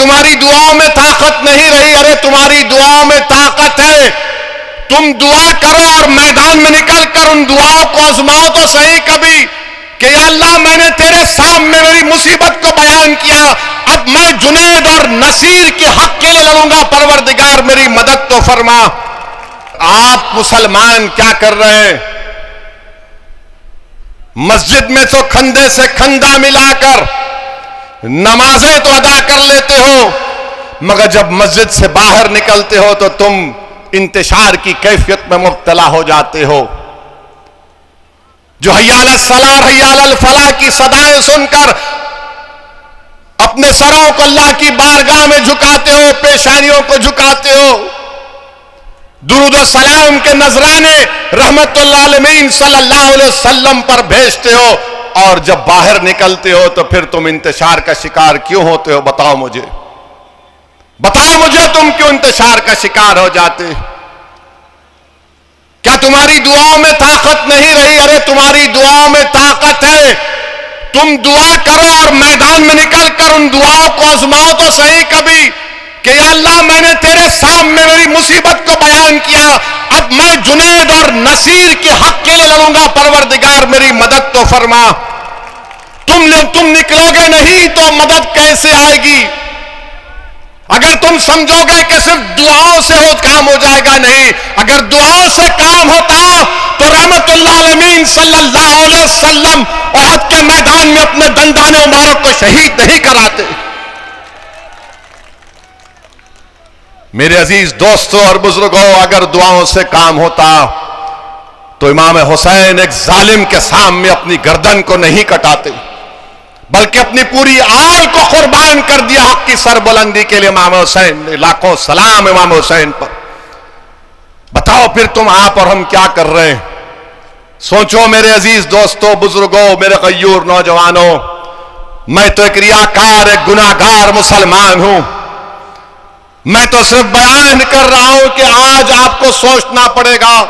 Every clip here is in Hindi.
तुम्हारी दुआओं में ताकत नहीं रही, अरे तुम्हारी दुआओं में ताकत है। तुम दुआ करो और मैदान में निकलकर उन दुआओं को आजमाओ तो सही कभी कि या अल्लाह मैंने तेरे सामने मेरी मुसीबत को बयान किया, अब मैं जुनैद और नसीर के हक के लिए लड़ूंगा, परवरदिगार मेरी मदद तो फरमा। आप मुसलमान क्या कर रहे हैं? मस्जिद में तो खंदे से खंदा मिलाकर नमाजें तो अदा कर लेते हो, मगर जब मस्जिद से बाहर निकलते हो तो तुम इंतशार की कैफियत में मुब्तला हो जाते हो। जो हय्या अलस सलाह हय्या अलल फलाह की सदाएं सुनकर अपने सरों को अल्लाह की बारगाह में झुकाते हो, पेशानियों को झुकाते हो, दुरूद और सलाम के नजराने रहमतुल्लिल आलमीन सल्लल्लाहु अलैहि वसल्लम पर भेजते हो, और जब बाहर निकलते हो तो फिर तुम इंतशार का शिकार क्यों होते हो? बताओ मुझे, बताओ मुझे, तुम क्यों इंतशार का शिकार हो जाते? क्या तुम्हारी दुआओं में ताकत नहीं रही? अरे तुम्हारी दुआओं में ताकत है। तुम दुआ करो और मैदान में निकलकर उन दुआओं को आजमाओ तो सही कभी कि या अल्लाह मैंने तेरे सामने मेरी मुसीबत को बयान किया, अब मैं जुनैद और नसीर के हक के लिए लड़ूंगा, परवरदिगार मेरी मदद तो फरमा। तुम निकलोगे नहीं तो मदद कैसे आएगी? अगर तुम समझोगे कि सिर्फ दुआओं से काम हो जाएगा, नहीं, अगर दुआओं से काम होता तो रहमतुल्लिल आलमीन सल्लल्लाहु अलैहि वसल्लम ओहद के मैदान में अपने दंदाने मुबारक को शहीद नहीं कराते। मेरे अजीज दोस्तों और बुजुर्गों, अगर दुआओं से काम होता तो इमाम हुसैन एक जालिम के सामने अपनी गर्दन को नहीं कटाते, बल्कि अपनी पूरी आल को कुर्बान कर दिया हक की सरबुलंदी के लिए। इमाम हुसैन ने लाखों सलाम इमाम हुसैन पर। बताओ फिर तुम आप और हम क्या कर रहे हैं? सोचो मेरे अजीज दोस्तों, बुजुर्गों, मेरे गयूर नौजवानों, मैं तो एक रियाकार, एक गुनाहगार मुसलमान हूं। मैं तो सिर्फ बयान कर रहा हूं कि आज आपको सोचना पड़ेगा।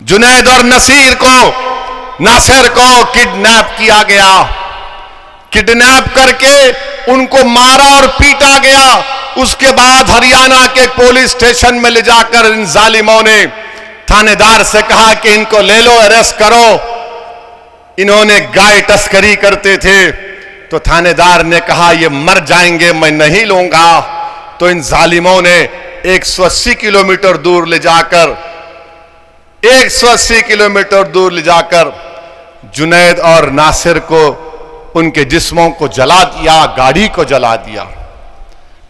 जुनैद और नासिर को किडनैप किया गया, किडनैप करके उनको मारा और पीटा गया। उसके बाद हरियाणा के पुलिस स्टेशन में ले जाकर इन जालिमों ने थानेदार से कहा कि इनको ले लो, अरेस्ट करो। इन्होंने गाय तस्करी करते थे, तो थानेदार ने कहा ये मर जाएंगे, मैं नहीं लूंगा। तो इन जालिमों ने 180 किलोमीटर दूर ले जाकर 180 किलोमीटर दूर ले जाकर जुनैद और नासिर को, उनके जिस्मों को जला दिया, गाड़ी को जला दिया।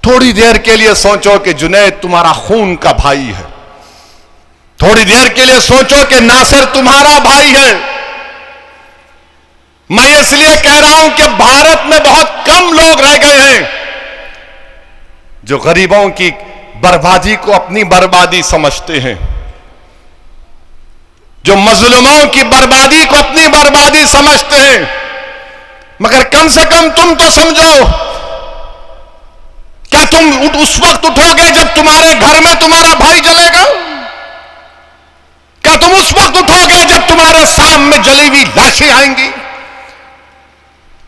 थोड़ी देर के लिए सोचो कि जुनैद तुम्हारा खून का भाई है, थोड़ी देर के लिए सोचो कि नासिर तुम्हारा भाई है। मैं इसलिए कह रहा हूं कि भारत में बहुत कम लोग रह गए हैं जो गरीबों की बर्बादी को अपनी बर्बादी समझते हैं, जो मजलूमों की बर्बादी को अपनी बर्बादी समझते हैं। मगर कम से कम तुम तो समझो, क्या तुम उस वक्त उठोगे जब तुम्हारे घर में तुम्हारा भाई जलेगा? क्या तुम उस वक्त उठोगे जब तुम्हारे सामने जली हुई लाशें आएंगी?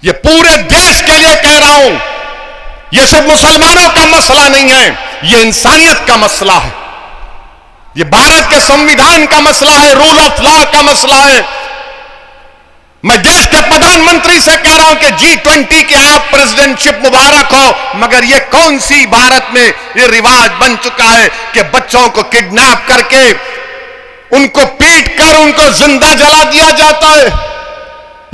ये पूरे देश के लिए कह रहा हूं, ये सिर्फ मुसलमानों का मसला नहीं है, ये इंसानियत का मसला है, ये भारत के संविधान का मसला है, रूल ऑफ लॉ का मसला है। मैं देश के प्रधानमंत्री से कह रहा हूं कि G20 के आप प्रेसिडेंटशिप मुबारक हो, मगर ये कौन सी भारत में ये रिवाज बन चुका है कि बच्चों को किडनैप करके उनको पीट कर उनको जिंदा जला दिया जाता है।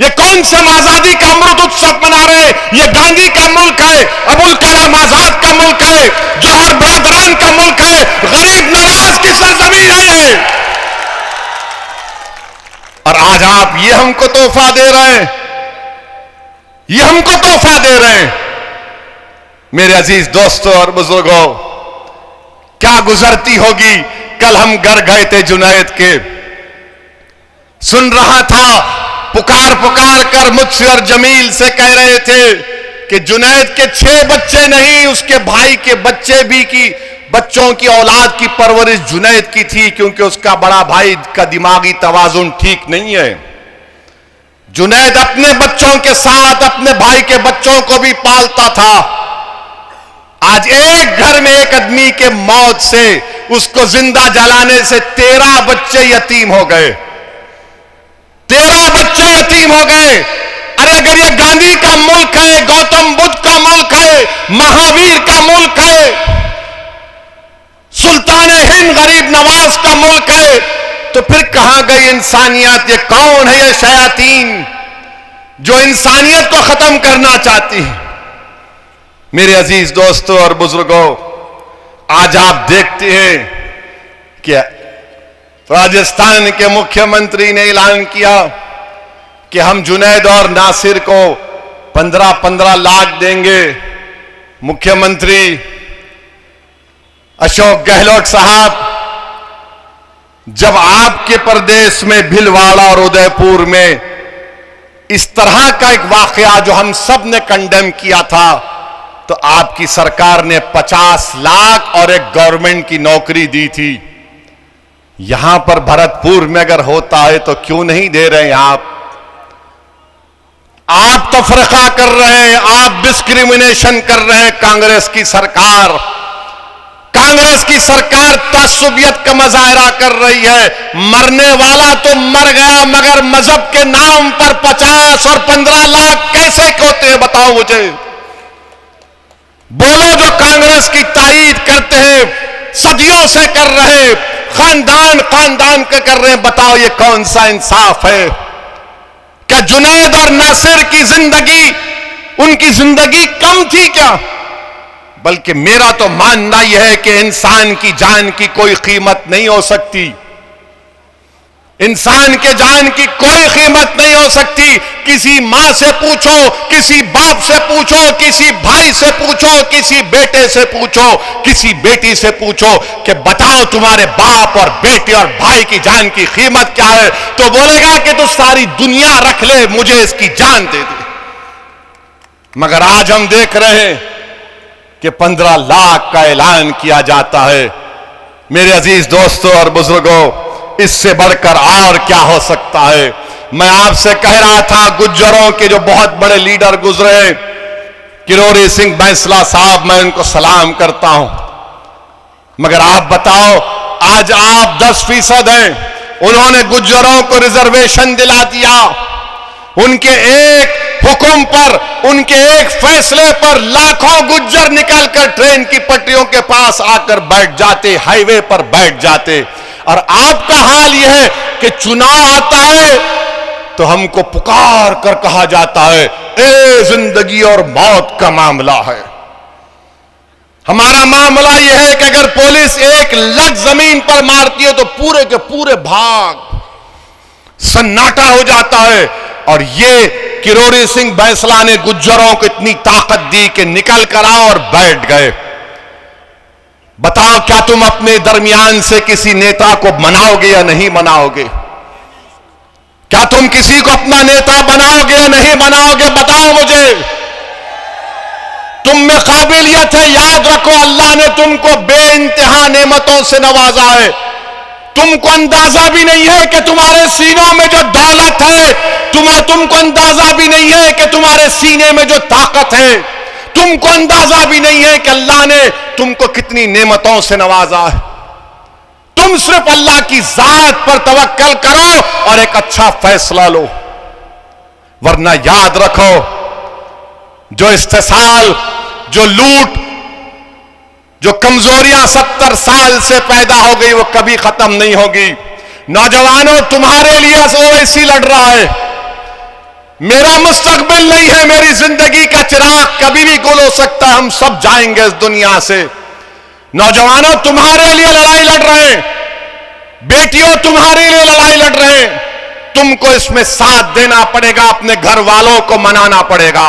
ये कौन से आजादी का अमृत उत्सव मना रहे? ये गांधी का मुल्क है, अबुल कलाम आजाद का मुल्क है, जौहर बरदरान का मुल्क है, गरीब नवाज की सरजमीन है। और आज आप ये हमको तोहफा दे रहे हैं, ये हमको तोहफा दे रहे हैं। मेरे अजीज दोस्तों और बुजुर्गों, क्या गुजरती होगी। कल हम घर गए थे जुनैद के, सुन रहा था, पुकार पुकार कर मुझसे और जमील से कह रहे थे कि जुनैद के 6 बच्चे नहीं, उसके भाई के बच्चे भी की बच्चों की औलाद की परवरिश जुनैद की थी, क्योंकि उसका बड़ा भाई का दिमागी तवाजुन ठीक नहीं है। जुनैद अपने बच्चों के साथ अपने भाई के बच्चों को भी पालता था। आज एक घर में एक आदमी के मौत से, उसको जिंदा जलाने से 13 बच्चे यतीम हो गए। 13 बच्चे यतीम हो गए। अरे अगर ये गांधी का मुल्क है, गौतम बुद्ध का मुल्क है, महावीर का मुल्क है, सुल्तान हिंद गरीब नवाज का मुल्क है, तो फिर कहां गई इंसानियत? ये कौन है ये शयातीन जो इंसानियत को खत्म करना चाहती है? मेरे अजीज दोस्तों और बुजुर्गों, आज आप देखते हैं कि राजस्थान के मुख्यमंत्री ने ऐलान किया कि हम जुनैद और नासिर को 15-15 लाख देंगे। मुख्यमंत्री अशोक गहलोत साहब, जब आपके प्रदेश में भिलवाड़ा और उदयपुर में इस तरह का एक वाकया जो हम सब ने कंडेम किया था, तो आपकी सरकार ने 50 लाख और एक गवर्नमेंट की नौकरी दी थी। यहां पर भरतपुर में अगर होता है तो क्यों नहीं दे रहे हैं आप? आप तफरका कर रहे हैं, आप डिस्क्रिमिनेशन कर रहे हैं। कांग्रेस की सरकार तासुबियत का मुजाहरा कर रही है। मरने वाला तो मर गया, मगर मजहब के नाम पर 50 और 15 लाख कैसे होते हैं? बताओ मुझे। बोलो जो कांग्रेस की तारीफ करते हैं, सदियों से कर रहे, खानदान के कर रहे हैं, बताओ ये कौन सा इंसाफ है? क्या जुनैद और नासिर की जिंदगी, उनकी जिंदगी कम थी क्या? बल्कि मेरा तो मानना यह है कि इंसान की जान की कोई कीमत नहीं हो सकती। इंसान के जान की कोई कीमत नहीं हो सकती। किसी मां से पूछो, किसी बाप से पूछो, किसी भाई से पूछो, किसी बेटे से पूछो, किसी बेटी से पूछो कि बताओ तुम्हारे बाप और बेटे और भाई की जान की कीमत क्या है, तो बोलेगा कि तू सारी दुनिया रख ले, मुझे इसकी जान दे दे। मगर आज हम देख रहे हैं कि 15 लाख का ऐलान किया जाता है। मेरे अजीज दोस्तों और बुजुर्गों, इससे बढ़कर और क्या हो सकता है? मैं आपसे कह रहा था, गुज्जरों के जो बहुत बड़े लीडर गुजरे, किरोड़ी सिंह बैंसला साहब, मैं उनको सलाम करता हूं। मगर आप बताओ, आज आप 10% हैं, उन्होंने गुज्जरों को रिजर्वेशन दिला दिया। उनके एक हुक्म पर, उनके एक फैसले पर लाखों गुज्जर निकलकर ट्रेन की पटरियों के पास आकर बैठ जाते, हाईवे पर बैठ जाते। और आपका हाल यह है कि चुनाव आता है तो हमको पुकार कर कहा जाता है, ए जिंदगी और मौत का मामला है। हमारा मामला यह है कि अगर पुलिस एक लत जमीन पर मारती है तो पूरे के पूरे भाग, सन्नाटा हो जाता है। और ये किरोड़ी सिंह बैंसला ने गुज्जरों को इतनी ताकत दी कि निकल कर आओ और बैठ गए। बताओ, क्या तुम अपने दरमियान से किसी नेता को मनाओगे या नहीं मनाओगे? क्या तुम किसी को अपना नेता बनाओगे या नहीं बनाओगे? बताओ मुझे। तुम में काबिलियत है, याद रखो, अल्लाह ने तुमको बेइंतहा नेमतों से नवाजा है। तुमको अंदाजा भी नहीं है कि तुम्हारे सीनों में जो दौलत है, तुमको अंदाजा भी नहीं है कि तुम्हारे सीने में जो ताकत है, तुमको अंदाजा भी नहीं है कि अल्लाह ने तुमको कितनी नेमतों से नवाजा है। तुम सिर्फ अल्लाह की जात पर तवक्कल करो और एक अच्छा फैसला लो। वरना याद रखो, जो इस्तेसाल, जो लूट, जो कमजोरियां 70 साल से पैदा हो गई, वो कभी खत्म नहीं होगी। नौजवानों, तुम्हारे लिए ओवैसी लड़ रहा है। मेरा मुस्तकबिल नहीं है, मेरी जिंदगी का चिराग कभी भी गुल हो सकता है। हम सब जाएंगे इस दुनिया से। नौजवानों, तुम्हारे लिए लड़ाई लड़ रहे हैं। बेटियों, तुम्हारे लिए लड़ाई लड़ रहे हैं। तुमको इसमें साथ देना पड़ेगा, अपने घर वालों को मनाना पड़ेगा।